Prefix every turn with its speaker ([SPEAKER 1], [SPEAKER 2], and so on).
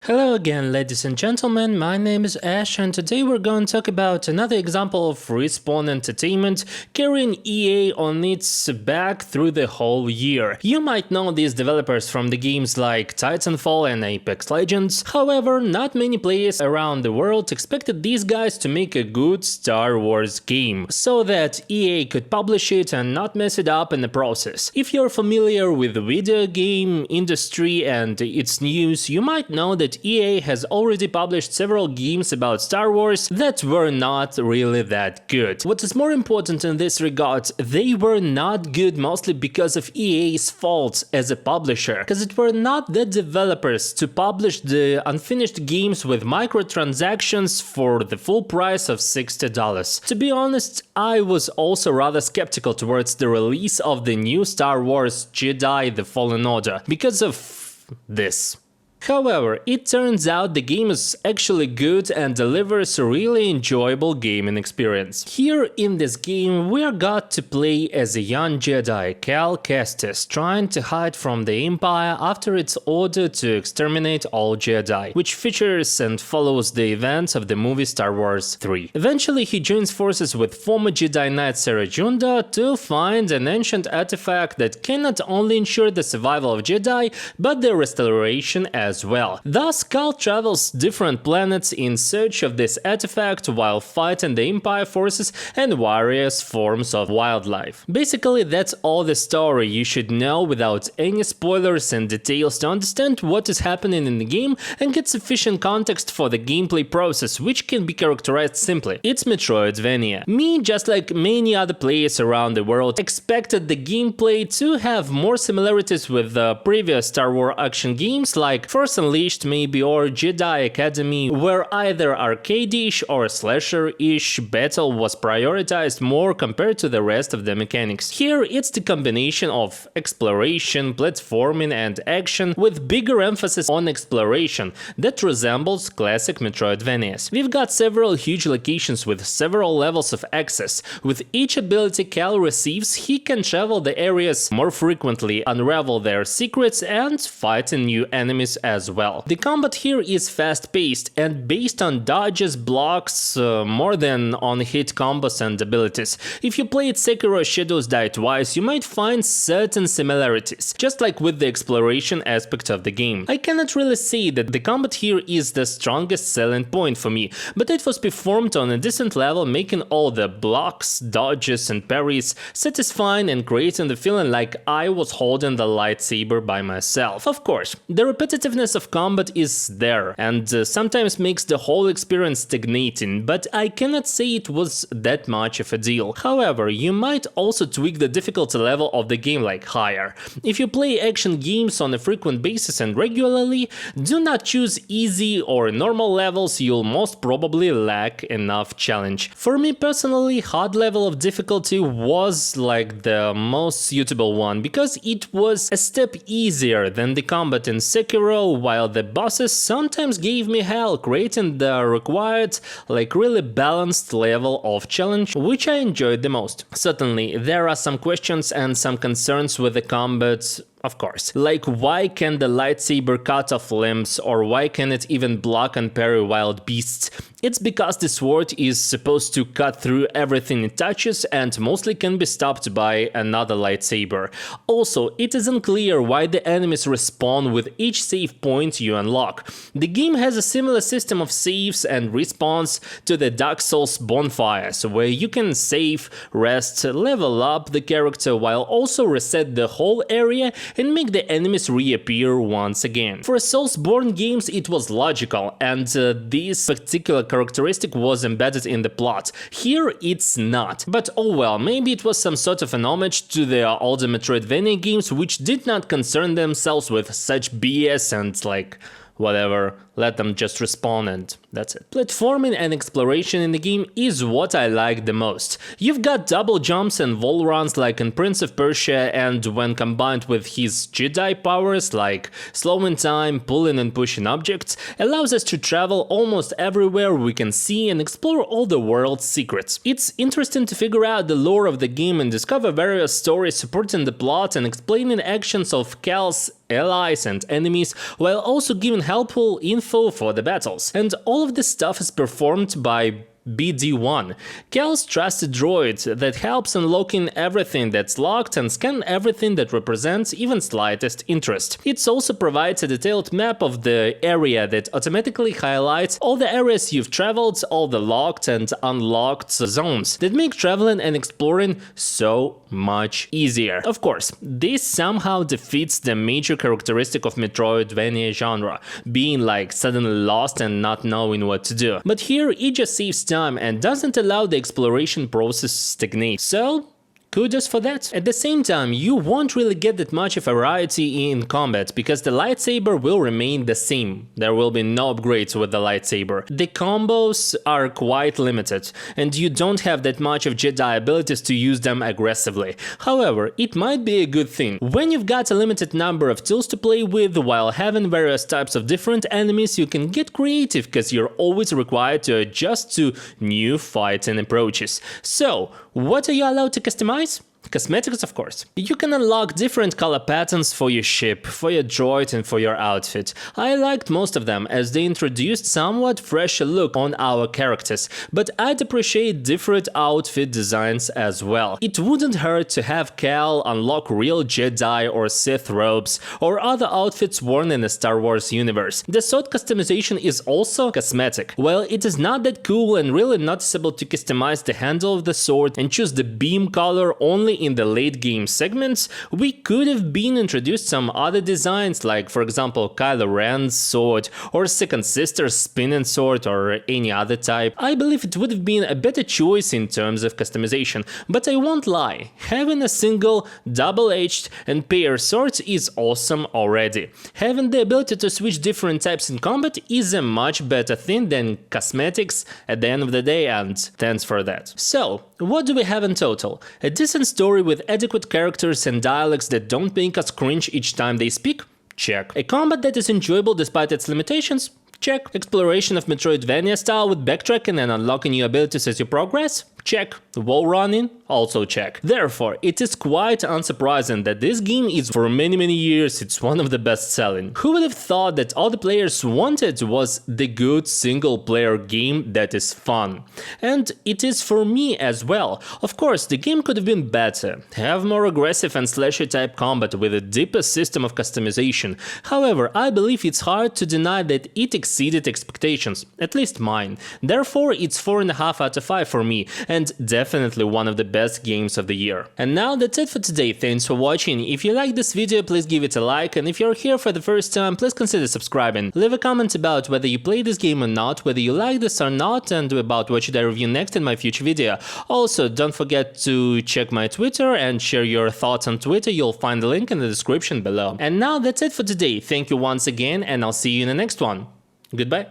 [SPEAKER 1] Hello again, ladies and gentlemen, my name is Ash and today we're going to talk about another example of Respawn Entertainment carrying EA on its back through the whole year. You might know these developers from the games like Titanfall and Apex Legends, however, not many players around the world expected these guys to make a good Star Wars game, so that EA could publish it and not mess it up in the process. If you're familiar with the video game industry and its news, you might know that EA has already published several games about Star Wars that were not really that good. What is more important in this regard, they were not good mostly because of EA's faults as a publisher, because it were not the developers to publish the unfinished games with microtransactions for the full price of $60. To be honest, I was also rather skeptical towards the release of the new Star Wars Jedi The Fallen Order because of this. However, it turns out the game is actually good and delivers a really enjoyable gaming experience. Here in this game we are got to play as a young Jedi, Cal Kestis, trying to hide from the Empire after its order to exterminate all Jedi, which features and follows the events of the movie Star Wars 3. Eventually he joins forces with former Jedi Knight Sera Junda to find an ancient artifact that can not only ensure the survival of Jedi, but their restoration as well. Thus, Cal travels different planets in search of this artifact while fighting the Empire forces and various forms of wildlife. Basically, that's all the story you should know without any spoilers and details to understand what is happening in the game and get sufficient context for the gameplay process, which can be characterized simply. It's Metroidvania. Me, just like many other players around the world, expected the gameplay to have more similarities with the previous Star Wars action games like Force Unleashed maybe or Jedi Academy, where either arcade-ish or slasher-ish battle was prioritized more compared to the rest of the mechanics. Here it's the combination of exploration, platforming and action with bigger emphasis on exploration that resembles classic Metroidvanias. We've got several huge locations with several levels of access. With each ability Cal receives, he can travel the areas more frequently, unravel their secrets and fight new enemies as well. The combat here is fast-paced and based on dodges, blocks, more than on hit combos and abilities. If you played Sekiro Shadows Die Twice, you might find certain similarities, just like with the exploration aspect of the game. I cannot really say that the combat here is the strongest selling point for me, but it was performed on a decent level, making all the blocks, dodges and parries satisfying and creating the feeling like I was holding the lightsaber by myself. Of course, the repetitiveness of combat is there and sometimes makes the whole experience stagnating, but I cannot say it was that much of a deal. However, you might also tweak the difficulty level of the game like higher. If you play action games on a frequent basis and regularly, do not choose easy or normal levels, you'll most probably lack enough challenge. For me personally, hard level of difficulty was like the most suitable one because it was a step easier than the combat in Sekiro, while the bosses sometimes gave me hell, creating the required, like really balanced level of challenge, which I enjoyed the most. Certainly, there are some questions and some concerns with the combat. Of course, like why can the lightsaber cut off limbs, or why can it even block and parry wild beasts? It's because the sword is supposed to cut through everything it touches and mostly can be stopped by another lightsaber. Also, it isn't clear why the enemies respawn with each save point you unlock. The game has a similar system of saves and respawns to the Dark Souls bonfires, where you can save, rest, level up the character while also reset the whole area and make the enemies reappear once again. For Soulsborne games it was logical, and this particular characteristic was embedded in the plot. Here it's not. But oh well, maybe it was some sort of an homage to the older Metroidvania games which did not concern themselves with such BS and like whatever, let them just respawn and that's it. Platforming and exploration in the game is what I like the most. You've got double jumps and wall runs like in Prince of Persia, and when combined with his Jedi powers like slowing time, pulling and pushing objects, allows us to travel almost everywhere we can see and explore all the world's secrets. It's interesting to figure out the lore of the game and discover various stories supporting the plot and explaining actions of Cal's allies and enemies, while also giving helpful info for the battles. And all of this stuff is performed by BD1, Cal's trusted droid that helps unlocking everything that's locked and scan everything that represents even slightest interest. It also provides a detailed map of the area that automatically highlights all the areas you've traveled, all the locked and unlocked zones that make traveling and exploring so much easier. Of course, this somehow defeats the major characteristic of Metroidvania genre, being like suddenly lost and not knowing what to do. But here it just saves time and doesn't allow the exploration process to stagnate. So, kudos for that. At the same time, you won't really get that much variety in combat, because the lightsaber will remain the same. There will be no upgrades with the lightsaber. The combos are quite limited, and you don't have that much of Jedi abilities to use them aggressively. However, it might be a good thing. When you've got a limited number of tools to play with while having various types of different enemies, you can get creative, because you're always required to adjust to new fighting approaches. So, what are you allowed to customize? Cosmetics, of course. You can unlock different color patterns for your ship, for your droid and for your outfit. I liked most of them as they introduced somewhat fresher look on our characters, but I'd appreciate different outfit designs as well. It wouldn't hurt to have Cal unlock real Jedi or Sith robes or other outfits worn in the Star Wars universe. The sword customization is also cosmetic. While it is not that cool and really noticeable to customize the handle of the sword and choose the beam color only in the late game segments, we could have been introduced some other designs, like for example Kylo Ren's sword or Second Sister's spinning sword or any other type. I believe it would have been a better choice in terms of customization, but I won't lie, having a single, double-edged and pair swords is awesome already. Having the ability to switch different types in combat is a much better thing than cosmetics at the end of the day, and thanks for that. So, what do we have in total? A decent story with adequate characters and dialogues that don't make us cringe each time they speak? Check. A combat that is enjoyable despite its limitations? Check. Exploration of Metroidvania style with backtracking and unlocking new abilities as you progress? Check. Wall running? Also check. Therefore, it is quite unsurprising that this game is for many years it's one of the best selling. Who would have thought that all the players wanted was the good single player game that is fun? And it is for me as well. Of course, the game could have been better, have more aggressive and slasher type combat with a deeper system of customization. However, I believe it's hard to deny that it exceeded expectations, at least mine. Therefore, it's 4.5 out of 5 for me, and definitely one of the best games of the year. And now that's it for today, thanks for watching. If you like this video, please give it a like, and if you're here for the first time, please consider subscribing. Leave a comment about whether you play this game or not, whether you like this or not, and about what should I review next in my future video. Also, don't forget to check my Twitter and share your thoughts on Twitter, you'll find the link in the description below. And now that's it for today, thank you once again, and I'll see you in the next one. Goodbye.